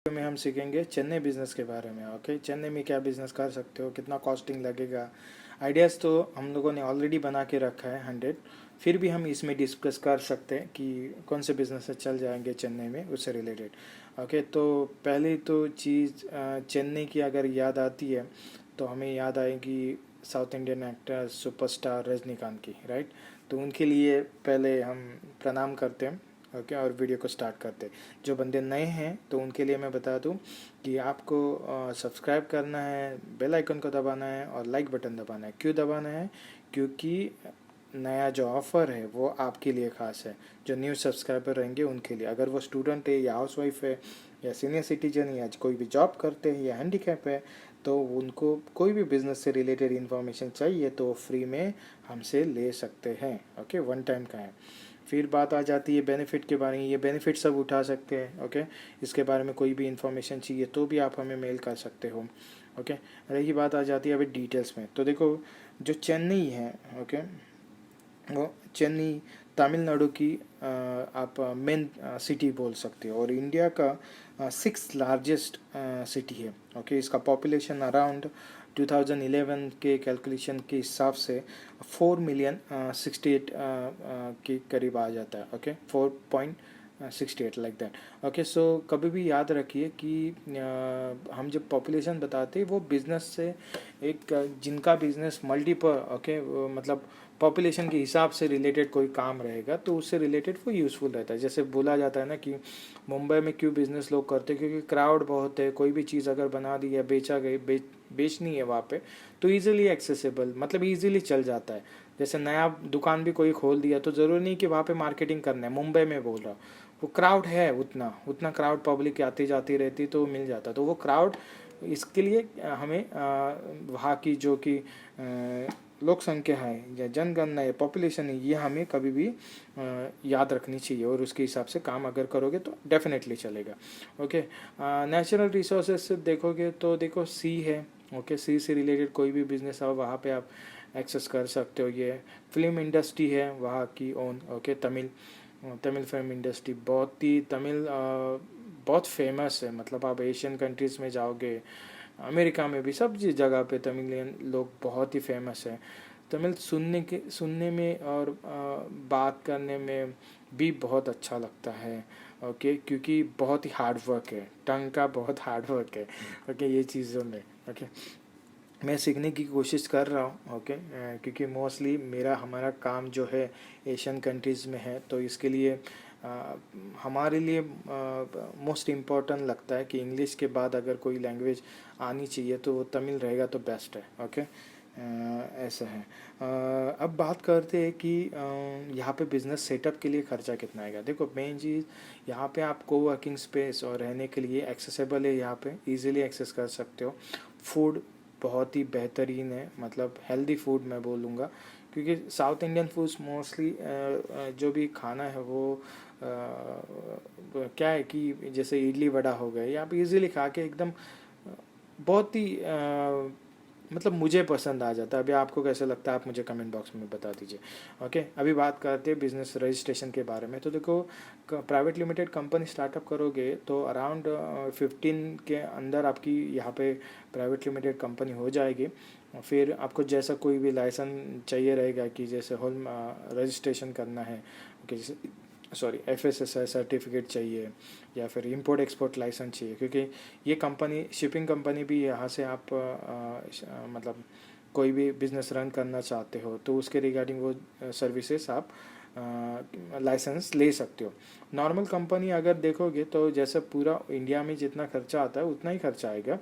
में हम सीखेंगे चेन्नई बिज़नेस के बारे में। ओके, चेन्नई में क्या बिज़नेस कर सकते हो, कितना कॉस्टिंग लगेगा। आइडियाज़ तो हम लोगों ने ऑलरेडी बना के रखा है 100, फिर भी हम इसमें डिस्कस कर सकते हैं कि कौन से बिज़नेस से चल जाएंगे चेन्नई में उससे रिलेटेड। ओके, तो पहली तो चीज़ चेन्नई की अगर याद आती है तो हमें याद आएगी south Indian actor superstar Rajinikanth की, राइट। तो उनके लिए पहले हम प्रणाम करते हैं। ओके, और वीडियो को स्टार्ट करते हैं। जो बंदे नए हैं तो उनके लिए मैं बता दूं कि आपको सब्सक्राइब करना है, बेल आइकन को दबाना है और लाइक बटन दबाना है। क्यों दबाना है? क्योंकि नया जो ऑफ़र है वो आपके लिए ख़ास है, जो न्यू सब्सक्राइबर रहेंगे उनके लिए। अगर वो स्टूडेंट है या हाउसवाइफ है या सीनियर सिटीजन है या कोई भी जॉब करते हैं या हैंडीकैप है, तो उनको कोई भी बिज़नेस से रिलेटेड इन्फॉर्मेशन चाहिए तो फ्री में हमसे ले सकते हैं। ओके, वन टाइम का है। फिर बात आ जाती है बेनिफिट के बारे में। ये बेनिफिट सब उठा सकते हैं। ओके, इसके बारे में कोई भी इन्फॉर्मेशन चाहिए तो भी आप हमें मेल कर सकते हो। ओके, रही बात आ जाती है अभी डिटेल्स में। तो देखो, जो चेन्नई है, ओके, वो चेन्नई तमिलनाडु की आप मेन सिटी बोल सकते हो और इंडिया का 6th लार्जेस्ट सिटी है। ओके, इसका पॉपुलेशन अराउंड 2011 के कैलकुलेशन के हिसाब से 4,068,000 के करीब आ जाता है। Okay, 4.68 like that. ओके, सो कभी भी याद रखिए कि हम जब पॉपुलेशन बताते हैं वो बिज़नेस से एक जिनका बिज़नेस मल्टीपल, ओके, मतलब पॉपुलेशन के हिसाब से रिलेटेड कोई काम रहेगा तो उससे रिलेटेड वो यूज़फुल रहता है। जैसे बोला जाता है ना कि मुंबई में क्यों बिज़नेस लोग करते हैं, क्योंकि क्राउड बहुत है। कोई भी चीज़ अगर बना दी या बेचनी है वहाँ पे तो इजीली एक्सेसिबल, मतलब इजीली चल जाता है। जैसे नया दुकान भी कोई खोल दिया तो ज़रूरी नहीं कि वहाँ पे मार्केटिंग करना है। मुंबई में बोल रहा हूँ, वो क्राउड है, उतना उतना क्राउड पब्लिक आती जाती रहती तो मिल जाता। तो वो क्राउड, इसके लिए हमें वहाँ की जो कि लोक संख्या है या जनगणना है, पॉपुलेशन है, ये हमें कभी भी याद रखनी चाहिए और उसके हिसाब से काम अगर करोगे तो डेफिनेटली चलेगा। ओके, नेचुरल रिसोर्सेज से देखोगे तो देखो सी है। ओके, सी से रिलेटेड कोई भी बिजनेस है वहाँ पे आप एक्सेस कर सकते हो। ये फिल्म इंडस्ट्री है वहाँ की own. Okay, Tamil film industry बहुत फेमस है। मतलब आप एशियन कंट्रीज़ में जाओगे, अमेरिका में भी, सब जगह पे तमिलियन लोग बहुत ही फेमस है। तमिल सुनने में और बात करने में भी बहुत अच्छा लगता है। ओके, क्योंकि बहुत ही हार्ड वर्क है, टंग का बहुत हार्ड वर्क है। ओके, ये चीज़ों में। ओके, मैं सीखने की कोशिश कर रहा हूँ। ओके, क्योंकि मोस्टली हमारा काम जो है एशियन कंट्रीज़ में है, तो इसके लिए हमारे लिए मोस्ट इम्पॉर्टेंट लगता है कि इंग्लिश के बाद अगर कोई लैंग्वेज आनी चाहिए तो वो तमिल रहेगा तो बेस्ट है। ओके, ऐसा है। अब बात करते हैं कि यहाँ पे बिज़नेस सेटअप के लिए ख़र्चा कितना आएगा। देखो, मेन चीज़ यहाँ पे आप कोवर्किंग स्पेस और रहने के लिए एक्सेसिबल है, यहाँ पे इजीली एक्सेस कर सकते हो। फूड बहुत ही बेहतरीन है, मतलब हेल्दी फूड मैं बोलूँगा, क्योंकि साउथ इंडियन फूड्स मोस्टली जो भी खाना है वो क्या है कि जैसे इडली वड़ा हो गए, आप इजीली खा के एकदम बहुत ही मतलब मुझे पसंद आ जाता है। अभी आपको कैसा लगता है आप मुझे कमेंट बॉक्स में बता दीजिए। ओके, अभी बात करते हैं बिजनेस रजिस्ट्रेशन के बारे में। तो देखो, प्राइवेट लिमिटेड कंपनी स्टार्टअप करोगे तो अराउंड 15 के अंदर आपकी यहाँ पे प्राइवेट लिमिटेड कंपनी हो जाएगी। फिर आपको जैसा कोई भी लाइसेंस चाहिए रहेगा कि जैसे होम रजिस्ट्रेशन करना है, ओके, सॉरी FSSAI सर्टिफिकेट चाहिए या फिर इंपोर्ट एक्सपोर्ट लाइसेंस चाहिए, क्योंकि ये कंपनी शिपिंग कंपनी भी यहाँ से आप मतलब कोई भी बिज़नेस रन करना चाहते हो तो उसके रिगार्डिंग वो सर्विसेज आप लाइसेंस ले सकते हो। नॉर्मल कंपनी अगर देखोगे तो जैसे पूरा इंडिया में जितना खर्चा आता है उतना ही खर्चा आएगा।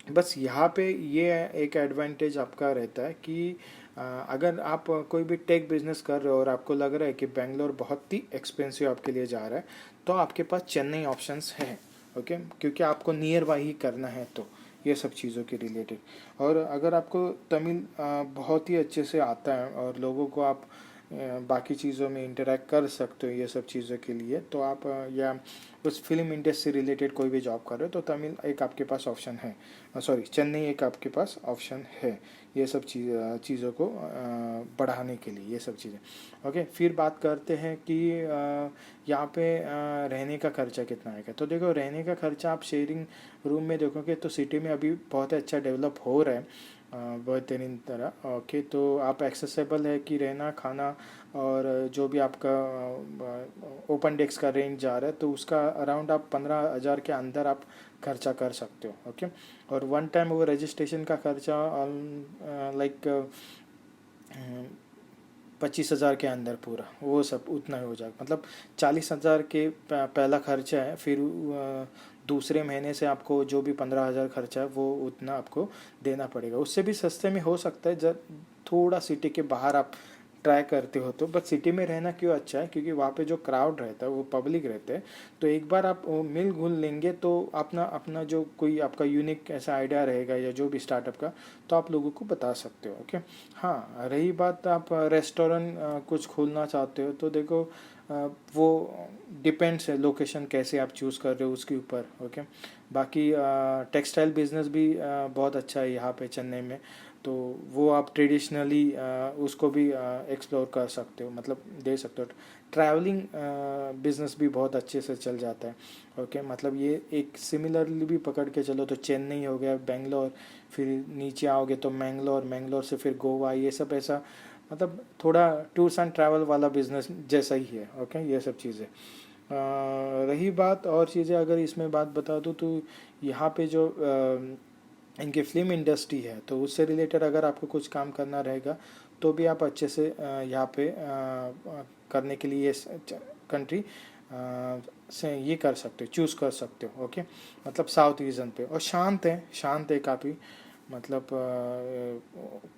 बस यहाँ पे ये एक एडवांटेज आपका रहता है कि अगर आप कोई भी टेक बिजनेस कर रहे हो और आपको लग रहा है कि बेंगलोर बहुत ही एक्सपेंसिव आपके लिए जा रहा है, तो आपके पास चेन्नई ऑप्शंस है। ओके, क्योंकि आपको नियर बाई ही करना है, तो ये सब चीज़ों के रिलेटेड। और अगर आपको तमिल बहुत ही अच्छे से आता है और लोगों को आप बाकी चीज़ों में इंटरेक्ट कर सकते हो ये सब चीज़ों के लिए, तो आप या उस फिल्म इंडस्ट्री रिलेटेड कोई भी जॉब कर रहे हो तो तमिल एक आपके पास ऑप्शन है, सॉरी चेन्नई एक आपके पास ऑप्शन है ये सब चीज़ों को बढ़ाने के लिए, ये सब चीज़ें। ओके, फिर बात करते हैं कि यहाँ पे रहने का खर्चा कितना आएगा। तो देखो, रहने का खर्चा आप शेयरिंग रूम में देखोगे तो सिटी में अभी बहुत अच्छा डेवलप हो रहा है बेहतरीन तरह। ओके, तो आप एक्सेसिबल है कि रहना खाना और जो भी आपका ओपन डेस्क का रेंज जा रहा है तो उसका अराउंड आप 15,000 के अंदर आप खर्चा कर सकते हो। ओके, और वन टाइम वो रजिस्ट्रेशन का खर्चा लाइक 25,000 के अंदर पूरा वो सब उतना ही हो जाएगा। मतलब 40,000 के पहला खर्चा है, फिर दूसरे महीने से आपको जो भी 15,000 खर्चा है वो उतना आपको देना पड़ेगा। उससे भी सस्ते में हो सकता है जब थोड़ा सिटी के बाहर आप ट्राई करते हो तो। बट सिटी में रहना क्यों अच्छा है, क्योंकि वहाँ पे जो क्राउड रहता है वो पब्लिक रहते हैं, तो एक बार आप मिल घुल लेंगे तो अपना अपना जो कोई आपका यूनिक ऐसा आइडिया रहेगा या जो भी स्टार्टअप का, तो आप लोगों को बता सकते हो। ओके, हाँ, रही बात आप रेस्टोरेंट कुछ खोलना चाहते हो तो देखो वो डिपेंड्स है लोकेशन कैसे आप चूज़ कर रहे हो उसके ऊपर। ओके, बाकी टेक्सटाइल बिजनेस भी बहुत अच्छा है यहाँ पे चेन्नई में, तो वो आप ट्रेडिशनली उसको भी एक्सप्लोर कर सकते हो, मतलब दे सकते हो। ट्रैवलिंग बिजनेस भी बहुत अच्छे से चल जाता है। ओके, मतलब ये एक सिमिलरली भी पकड़ के चलो तो चेन्नई हो गया, बेंगलोर, फिर नीचे आओगे तो मैंगलोर, मैंगलोर से फिर गोवा, ये सब ऐसा मतलब थोड़ा टूर्स एंड ट्रैवल वाला बिजनेस जैसा ही है। ओके, ये सब चीज़ें रही बात और चीज़ें अगर इसमें बात बता दूँ तो यहाँ पे जो इनकी फिल्म इंडस्ट्री है तो उससे रिलेटेड अगर आपको कुछ काम करना रहेगा तो भी आप अच्छे से यहाँ पे करने के लिए कंट्री से ये कर सकते हो, चूज़ कर सकते हो। ओके, मतलब साउथ रीजन पे, और शांत है काफ़ी, मतलब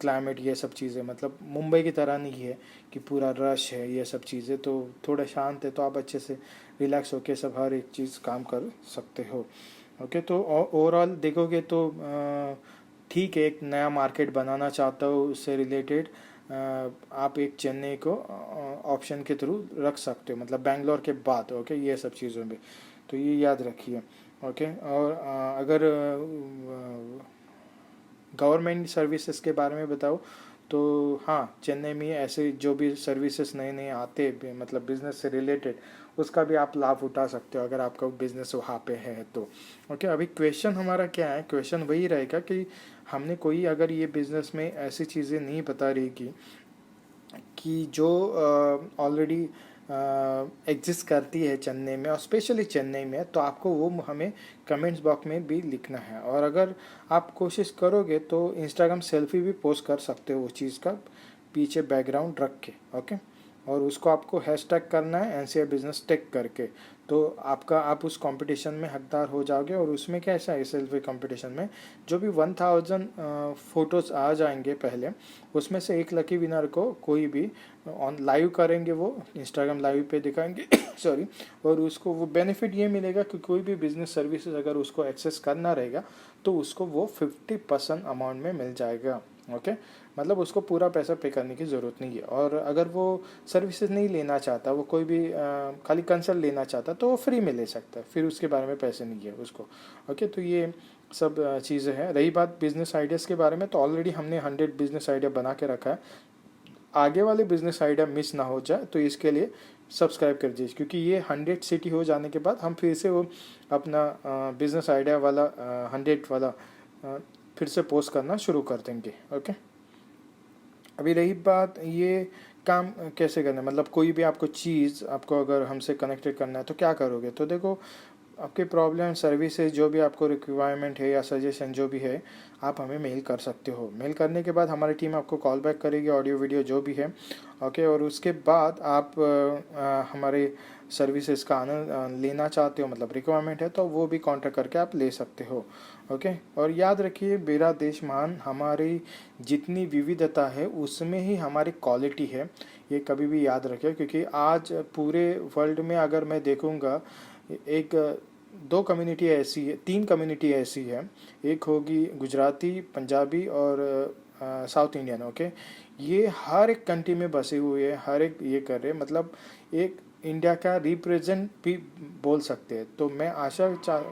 क्लाइमेट ये सब चीज़ें मतलब मुंबई की तरह नहीं है कि पूरा रश है ये सब चीज़ें, तो थोड़ा शांत है, तो आप अच्छे से रिलैक्स होके सब हर एक चीज़ काम कर सकते हो। ओके, तो ओवरऑल देखोगे तो ठीक है, एक नया मार्केट बनाना चाहता हो उससे रिलेटेड आप एक चेन्नई को ऑप्शन के थ्रू रख सकते हो, मतलब बैंगलोर के बाद। ओके, ये सब चीज़ों में तो ये याद रखिए। ओके, और अगर गवर्नमेंट सर्विसेज के बारे में बताओ तो हाँ, चेन्नई में ऐसे जो भी सर्विसेज नए नए आते मतलब बिजनेस से रिलेटेड, उसका भी आप लाभ उठा सकते हो अगर आपका बिजनेस वहाँ पे है तो। ओके, अभी क्वेश्चन हमारा क्या है, क्वेश्चन वही रहेगा कि हमने कोई अगर ये बिजनेस में ऐसी चीज़ें नहीं बता रही कि जो ऑलरेडी एग्जिस्ट करती है चेन्नई में, और स्पेशली चेन्नई में, तो आपको वो हमें कमेंट्स बॉक्स में भी लिखना है। और अगर आप कोशिश करोगे तो इंस्टाग्राम सेल्फी भी पोस्ट कर सकते हो उस चीज़ का पीछे बैकग्राउंड रख के। ओके, और उसको आपको हैशटैग करना है एनसीआर बिजनेस टेक करके, तो आप उस कंपटीशन में हकदार हो जाओगे। और उसमें कैसा है, सेल्फी कंपटीशन में जो भी 1000 फ़ोटोज़ आ जाएंगे पहले, उसमें से एक लकी विनर को कोई भी ऑन लाइव करेंगे, वो इंस्टाग्राम लाइव पे दिखाएंगे सॉरी, और उसको वो बेनिफिट ये मिलेगा कि कोई भी बिजनेस सर्विसेज अगर उसको एक्सेस करना रहेगा तो उसको वो 50% अमाउंट में मिल जाएगा। ओके, मतलब उसको पूरा पैसा पे करने की ज़रूरत नहीं है। और अगर वो सर्विसेज नहीं लेना चाहता, वो कोई भी खाली कंसल्ट लेना चाहता तो वो फ्री में ले सकता है, फिर उसके बारे में पैसे नहीं है उसको। ओके, तो ये सब चीज़ें हैं। रही बात बिजनेस आइडियाज़ के बारे में, तो ऑलरेडी हमने 100 बिजनेस आइडिया बना के रखा है। आगे वाले बिजनेस आइडिया मिस ना हो जाए तो इसके लिए सब्सक्राइब कर दीजिए, क्योंकि ये 100 सिटी हो जाने के बाद हम फिर से वो अपना बिजनेस आइडिया वाला 100 वाला फिर से पोस्ट करना शुरू कर देंगे। ओके, अभी रही बात ये काम कैसे करना है, मतलब कोई भी आपको चीज़ आपको अगर हमसे कनेक्टेड करना है तो क्या करोगे। तो देखो, आपके प्रॉब्लम सर्विसेज जो भी आपको रिक्वायरमेंट है या सजेशन जो भी है, आप हमें मेल कर सकते हो। मेल करने के बाद हमारी टीम आपको कॉल बैक करेगी, ऑडियो वीडियो जो भी है। ओके, और उसके बाद आप हमारे सर्विसेज का आनंद लेना चाहते हो, मतलब रिक्वायरमेंट है तो वो भी कॉन्टैक्ट करके आप ले सकते हो। ओके, और याद रखिए, मेरा देश महान, हमारी जितनी विविधता है उसमें ही हमारी क्वालिटी है, ये कभी भी याद रखें। क्योंकि आज पूरे वर्ल्ड में अगर मैं देखूँगा, एक 2 कम्युनिटी ऐसी है, 3 कम्युनिटी ऐसी है, एक होगी गुजराती, पंजाबी और साउथ इंडियन, ओके, ये हर एक कंट्री में बसे हुए हैं, हर एक ये कर रहे हैं, मतलब एक इंडिया का रिप्रेजेंट भी बोल सकते हैं। तो मैं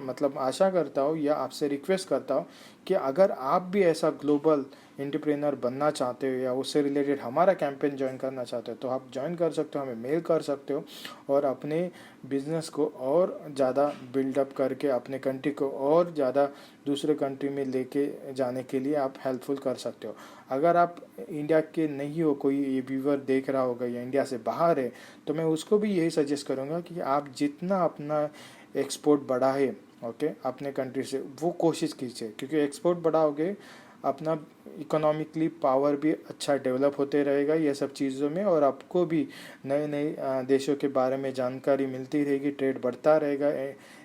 मतलब आशा करता हूँ या आपसे रिक्वेस्ट करता हूँ कि अगर आप भी ऐसा ग्लोबल एंटरप्रेन्योर बनना चाहते हो या उससे रिलेटेड हमारा कैंपेन ज्वाइन करना चाहते हो तो आप ज्वाइन कर सकते हो, हमें मेल कर सकते हो और अपने बिजनेस को और ज़्यादा बिल्डअप करके अपने कंट्री को और ज़्यादा दूसरे कंट्री में लेके जाने के लिए आप हेल्पफुल कर सकते हो। अगर आप इंडिया के नहीं हो, कोई ये व्यूवर देख रहा होगा या इंडिया से बाहर है, तो मैं उसको भी यही सजेस्ट करूँगा कि आप जितना अपना एक्सपोर्ट बढ़ाए, ओके, अपने कंट्री से वो कोशिश कीजिए, क्योंकि एक्सपोर्ट बढ़ाओगे अपना इकोनॉमिकली पावर भी अच्छा डेवलप होते रहेगा ये सब चीज़ों में, और आपको भी नए नए देशों के बारे में जानकारी मिलती रहेगी, ट्रेड बढ़ता रहेगा,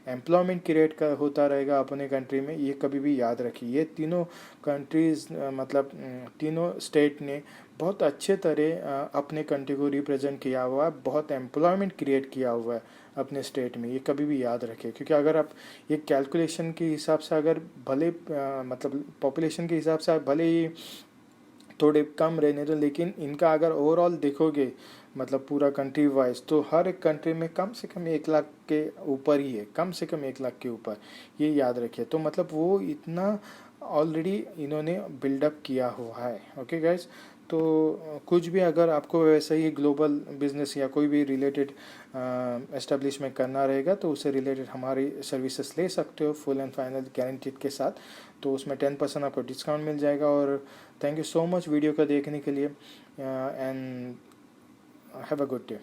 एम्प्लॉयमेंट क्रिएट कर होता रहेगा अपने कंट्री में। ये कभी भी याद रखिए, ये तीनों कंट्रीज़ मतलब तीनों स्टेट ने बहुत अच्छे तरह अपने कंट्री को रिप्रेजेंट किया हुआ है, बहुत एम्प्लॉयमेंट क्रिएट किया हुआ है अपने स्टेट में, ये कभी भी याद रखिए। क्योंकि अगर आप ये कैलकुलेशन के हिसाब से अगर भले मतलब पॉपुलेशन के हिसाब से भले ही थोड़े कम रहने दो, लेकिन इनका अगर ओवरऑल देखोगे मतलब पूरा कंट्री वाइज, तो हर एक कंट्री में कम से कम 1 लाख के ऊपर ही है, कम से कम 1 लाख के ऊपर, ये याद रखिए। तो मतलब वो इतना ऑलरेडी इन्होंने बिल्डअप किया हुआ है, ओके गाइज। तो कुछ भी अगर आपको वैसे ही ग्लोबल बिजनेस या कोई भी रिलेटेड एस्टेब्लिशमेंट करना रहेगा तो उससे रिलेटेड हमारी सर्विसेज ले सकते हो फुल एंड फाइनल गारंटीड के साथ। तो उसमें 10% आपको डिस्काउंट मिल जाएगा। और thank you so much video को देखने के लिए, and have a good day.